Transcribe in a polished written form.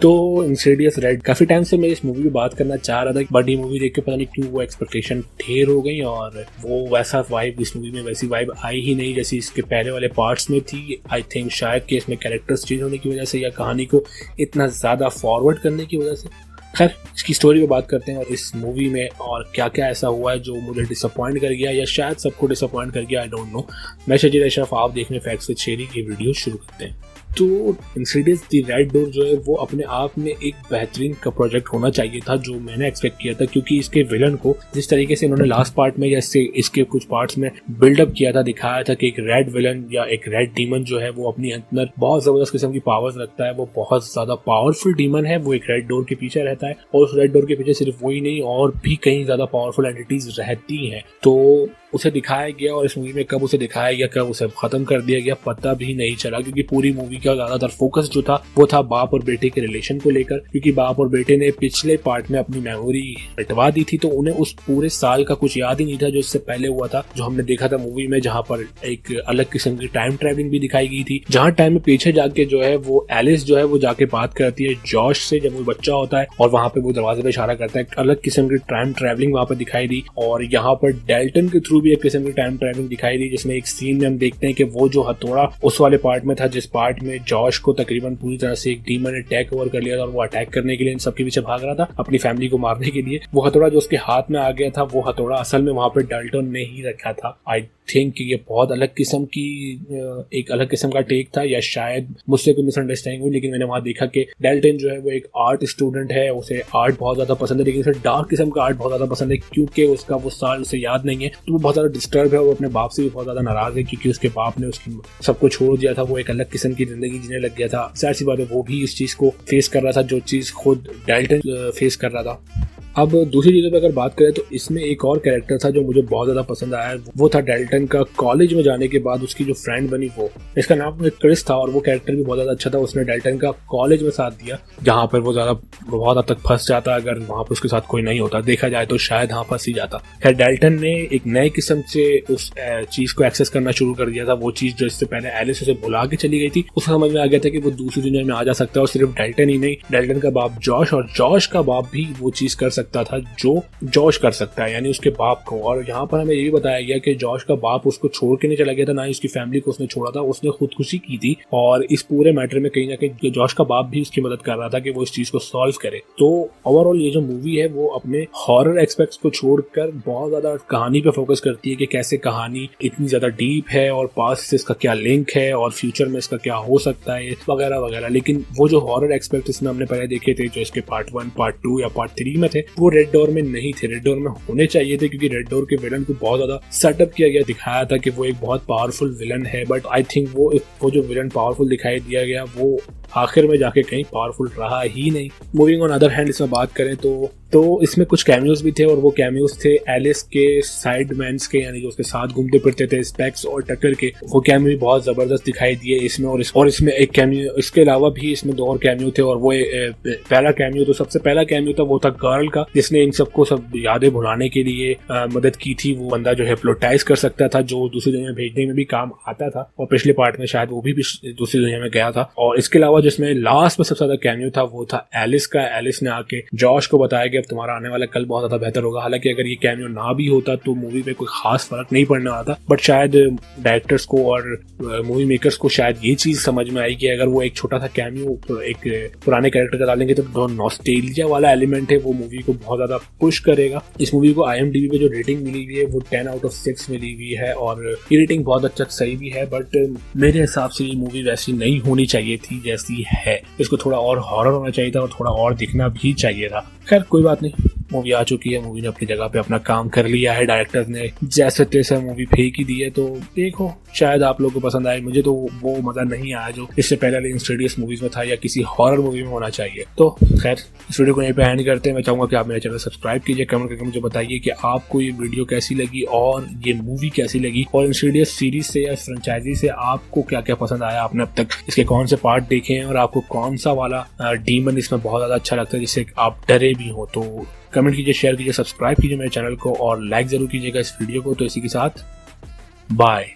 तो Insidious red काफी time से मैं इस मूवी की बात करना चाह रहा था, बट ये मूवी देख के पता नहीं क्यों वो एक्सपेक्टेशन ढेर हो गई और वो वैसा वाइब इस मूवी में वैसी वाइब आई ही नहीं जैसी इसके पहले वाले पार्ट्स में थी। आई थिंक शायद कि इसमें कैरेक्टर्स चेंज होने की वजह से या कहानी को इतना ज्यादा फॉरवर्ड करने की वजह से। खैर, इसकी स्टोरी पे बात करते हैं और इस मूवी में और क्या क्या ऐसा हुआ है जो मुझे डिसअपॉइंट कर गया या शायद सबको डिसअपॉइंट कर गया, आई डोंट नो। मैं शजीर अशरफ, आप देखने फैक्ट्स विद शेरी की वीडियो शुरू करते हैं। तो इंसीडियस द रेड डोर जो है वो अपने आप में एक बेहतरीन का प्रोजेक्ट होना चाहिए था जो मैंने एक्सपेक्ट किया था, क्योंकि इसके विलन को जिस तरीके से इन्होंने लास्ट पार्ट में या इसके कुछ पार्ट्स में बिल्डअप किया था, दिखाया था कि एक रेड विलन या एक रेड डीमन जो है वो अपनी अंदर बहुत जबरदस्त किस्म की पावर्स रखता है, वो बहुत ज्यादा पावरफुल डीमन है, वो एक रेड डोर के पीछे रहता है और उस रेड डोर के पीछे सिर्फ वही नहीं और भी कई ज्यादा पावरफुल एंटिटीज रहती हैं। तो उसे दिखाया गया और इस मूवी में कब उसे दिखाया गया, कब उसे खत्म कर दिया गया पता भी नहीं चला, क्योंकि पूरी मूवी का ज्यादातर फोकस जो था वो था बाप और बेटे के रिलेशन को लेकर, क्योंकि बाप और बेटे ने पिछले पार्ट में अपनी मेमोरी हटवा दी थी तो उन्हें उस पूरे साल का कुछ याद ही नहीं था जो इससे पहले हुआ था, जो हमने देखा था मूवी में, जहाँ पर एक अलग किस्म की टाइम ट्रेवलिंग भी दिखाई गई थी, जहाँ टाइम में पीछे जाके जो है वो एलिस जो है वो जाके बात करती है जॉश से जब वो बच्चा होता है और वहां पे वो दरवाजे पे इशारा करता है। एक अलग किस्म की टाइम ट्रेवलिंग वहां पर दिखाई दी और यहाँ पर डेल्टन के थ्रू भी एक किस्म की टाइम ट्रेवलिंग दिखाई दी, जिसमें एक सीन में हम देखते हैं कि वो जो हथौड़ा उस वाले पार्ट में था जिस पार्ट में जॉश को तकरीबन पूरी तरह से एक डीमन ने टेक ओवर कर लिया था और वो अटैक करने के लिए इन सबके पीछे भाग रहा था अपनी फैमिली को मारने के लिए, वो हथौड़ा जो उसके हाथ में आ गया था वो हथौड़ा असल में वहां पर डेल्टन ने ही रखा था। आई थिंक ये बहुत अलग किस्म की एक अलग किस्म का टेक था या शायद मुझसे कोई मिसअंडरस्टैंडिंग हुई, लेकिन मैंने वहां देखा कि डेल्टन जो है वो एक आर्ट स्टूडेंट है, उसे आर्ट बहुत ज्यादा पसंद है, लेकिन उसे डार्क किस्म का आर्ट बहुत ज्यादा पसंद है क्योंकि उसका वो साल उसे याद नहीं है, तो वो बहुत ज्यादा डिस्टर्ब है, वो अपने बाप से भी बहुत ज्यादा नाराज है क्योंकि उसके बाप ने उसकी सबको छोड़ दिया था, वो एक अलग किस्म की जिंदगी जीने लग गया था। सारी सी बात है, वो भी इस चीज को फेस कर रहा था जो चीज खुद डेल्टन फेस कर रहा था। अब दूसरी चीज़ों पे अगर बात करें तो इसमें एक और कैरेक्टर था जो मुझे बहुत ज़्यादा पसंद आया, वो था डेल्टन का कॉलेज में जाने के बाद उसकी जो फ्रेंड बनी वो, इसका नाम क्रिस था और वो कैरेक्टर भी बहुत ज़्यादा अच्छा था। उसने डेल्टन का कॉलेज में साथ दिया जहाँ पर वो बहुत हद तक फंस जाता, अगर वहाँ पर उसके साथ कोई नहीं होता, देखा जाए तो शायद वहाँ फंस ही जाता। खैर, डेल्टन ने एक नए किस्म से उस चीज़ को एक्सेस करना शुरू कर दिया था, वो चीज़ जो इससे पहले एलिस उसे भुला के चली गई थी, उसको समझ में आ गया था कि वो दूसरी दुनिया में आ जा सकता है और सिर्फ डेल्टन ही नहीं, डेल्टन का बाप जॉश और जॉश का बाप भी वो चीज़ कर सकता था जो जॉश कर सकता है, यानी उसके बाप को। और यहाँ पर हमें ये भी बताया गया कि जॉश का बाप उसको छोड़ के नहीं चला गया था, ना ही उसकी फैमिली को उसने छोड़ा था, उसने खुदकुशी की थी और इस पूरे मैटर में कहीं ना कहीं जॉश का बाप भी उसकी मदद कर रहा था कि वो इस चीज को सॉल्व करे। तो ओवरऑल ये जो मूवी है वो अपने हॉरर एस्पेक्ट्स को छोड़कर बहुत ज्यादा कहानी पे फोकस करती है कि कैसे कहानी इतनी ज्यादा डीप है और पास्ट से इसका क्या लिंक है और फ्यूचर में इसका क्या हो सकता है वगैरह वगैरह। लेकिन वो जो हॉरर एस्पेक्ट इसमें हमने पहले देखे थे जो इसके पार्ट 1, पार्ट 2 या पार्ट 3 में थे, वो रेड डोर में नहीं थे, रेड डोर में होने चाहिए थे, क्योंकि रेड डोर के विलन को बहुत ज्यादा सेटअप किया गया, दिखाया था कि वो एक बहुत पावरफुल विलन है, बट आई थिंक वो जो विलन पावरफुल दिखाई दिया गया वो आखिर में जाके कहीं पावरफुल रहा ही नहीं। मूविंग ऑन अदर हैंड इसमें बात करें तो इसमें कुछ कैमियोज भी थे और वो कैमियोज थे एलिस के साइडमैन्स के, यानी जो उसके साथ घूमते फिरते थे, स्पेक्स और टकर के, वो कैमियो भी बहुत जबरदस्त दिखाई दिए इसमें। और इसमें एक कैमियो, इसके अलावा भी इसमें 2 और कैमियो थे और वो पहला कैमियो, तो सबसे पहला कैमियो था वो था गर्ल का, जिसने इन सबको सब यादें भुलाने के लिए मदद की थी। वो बंदा जो हिप्नोटाइज कर सकता था, जो दूसरी दुनिया में भेजने में भी काम आता था और पिछले पार्ट में शायद वो भी दूसरी दुनिया में गया था। और इसके अलावा जिसमें लास्ट में सबसे ज्यादा कैमियो था वो था एलिस का। एलिस ने आके जॉश को बताया कि अब तुम्हारा आने वाला कल बहुत ज्यादा बेहतर होगा। हालांकि अगर ये कैमियो ना भी होता तो मूवी पे कोई खास फर्क नहीं पड़ने वाला था, बट शायद डायरेक्टर्स को और मूवी मेकर्स को शायद ये चीज समझ में आई कि अगर वो एक छोटा सा कैमियो एक पुराने कैरेक्टर का डालेंगे तो जो नॉस्टैल्जिया वाला एलिमेंट है वो मूवी को बहुत ज्यादा पुश करेगा। इस मूवी को IMDb पे जो रेटिंग मिली हुई है वो 10/6 मिली हुई है और ये रेटिंग बहुत अच्छा सही भी है, बट मेरे हिसाब से ये मूवी वैसी नहीं होनी चाहिए थी जैसी है। इसको थोड़ा और हॉरर होना चाहिए था और थोड़ा और दिखना भी चाहिए था। खैर कोई बात नहीं, मूवी आ चुकी है, मूवी ने अपनी जगह पे अपना काम कर लिया है, डायरेक्टर ने जैसे तैसे मूवी फेंक ही दी है, तो देखो शायद आप लोगों को पसंद आए। मुझे तो वो मजा नहीं आया जो इससे पहले इंसीडियस मूवीज में था या किसी हॉरर मूवी में होना चाहिए। तो खैर इस वीडियो को यहीं पे एंड करते हैं। मैं चाहूंगा कि आप मेरे चैनल सब्सक्राइब कीजिए, कमेंट करके मुझे बताइए कि आपको ये वीडियो कैसी लगी और ये मूवी कैसी लगी, और इंसीडियस सीरीज से या फ्रेंचाइजी से आपको क्या क्या पसंद आया, आपने अब तक इसके कौन से पार्ट देखे हैं और आपको कौन सा वाला डीमन इसमें बहुत ज्यादा अच्छा लगता है जिससे आप डरे भी हो। तो कमेंट कीजिए, शेयर कीजिए, सब्सक्राइब कीजिए मेरे चैनल को और लाइक जरूर कीजिएगा इस वीडियो को। तो इसी के साथ बाय।